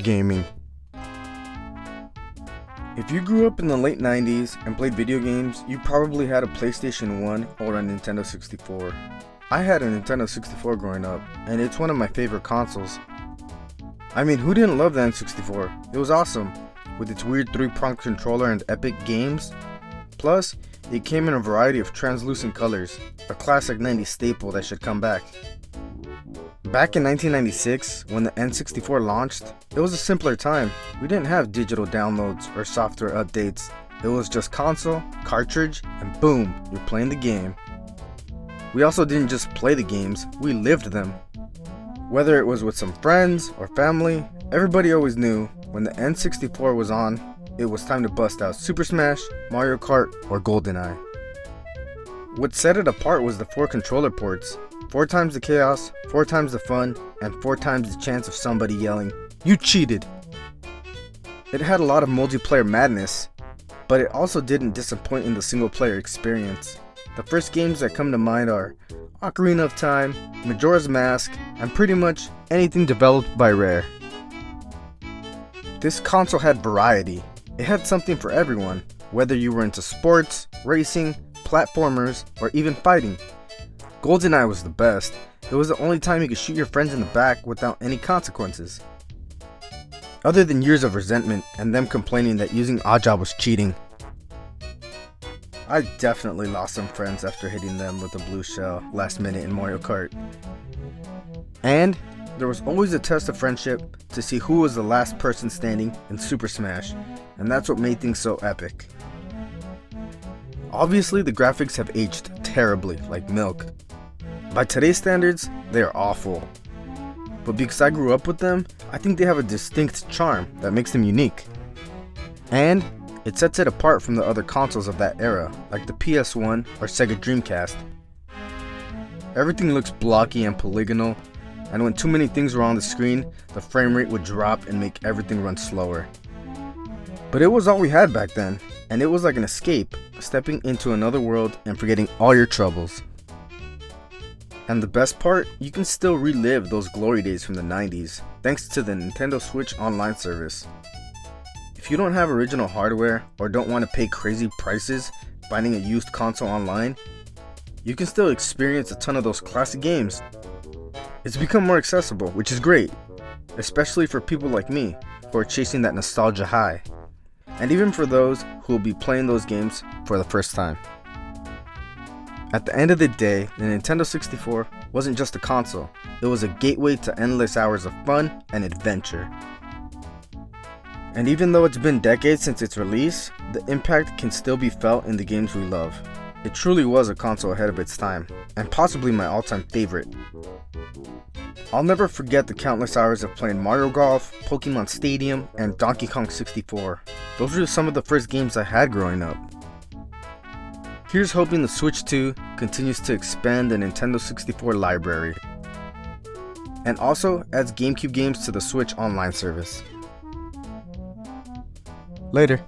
Gaming. If you grew up in the late 90s and played video games, you probably had a PlayStation 1 or a Nintendo 64. I had a Nintendo 64 growing up, and it's one of my favorite consoles. I mean, who didn't love the N64? It was awesome, with its weird 3-pronged controller and epic games. Plus, it came in a variety of translucent colors, a classic 90s staple that should come back. Back in 1996, when the N64 launched, it was a simpler time. We didn't have digital downloads or software updates. It was just console, cartridge, and boom, you're playing the game. We also didn't just play the games, we lived them. Whether it was with some friends or family, everybody always knew when the N64 was on, it was time to bust out Super Smash, Mario Kart, or GoldenEye. What set it apart was the 4 controller ports. 4 times the chaos, 4 times the fun, and 4 times the chance of somebody yelling, "You cheated!" It had a lot of multiplayer madness, but it also didn't disappoint in the single player experience. The first games that come to mind are Ocarina of Time, Majora's Mask, and pretty much anything developed by Rare. This console had variety. It had something for everyone, whether you were into sports, racing, platformers, or even fighting. GoldenEye was the best. It was the only time you could shoot your friends in the back without any consequences. Other than years of resentment and them complaining that using Oddjob was cheating. I definitely lost some friends after hitting them with a blue shell last minute in Mario Kart. And there was always a test of friendship to see who was the last person standing in Super Smash, and that's what made things so epic. Obviously, the graphics have aged terribly, like milk. By today's standards, they are awful. But because I grew up with them, I think they have a distinct charm that makes them unique. And it sets it apart from the other consoles of that era, like the PS1 or Sega Dreamcast. Everything looks blocky and polygonal, and when too many things were on the screen, the frame rate would drop and make everything run slower. But it was all we had back then, and it was like an escape, stepping into another world and forgetting all your troubles. And the best part, you can still relive those glory days from the 90s, thanks to the Nintendo Switch online service. If you don't have original hardware or don't want to pay crazy prices finding a used console online, you can still experience a ton of those classic games. It's become more accessible, which is great, especially for people like me who are chasing that nostalgia high, and even for those who will be playing those games for the first time. At the end of the day, the Nintendo 64 wasn't just a console, it was a gateway to endless hours of fun and adventure. And even though it's been decades since its release, the impact can still be felt in the games we love. It truly was a console ahead of its time, and possibly my all-time favorite. I'll never forget the countless hours of playing Mario Golf, Pokemon Stadium, and Donkey Kong 64. Those were some of the first games I had growing up. Here's hoping the Switch 2 continues to expand the Nintendo 64 library, and also adds GameCube games to the Switch online service. Later.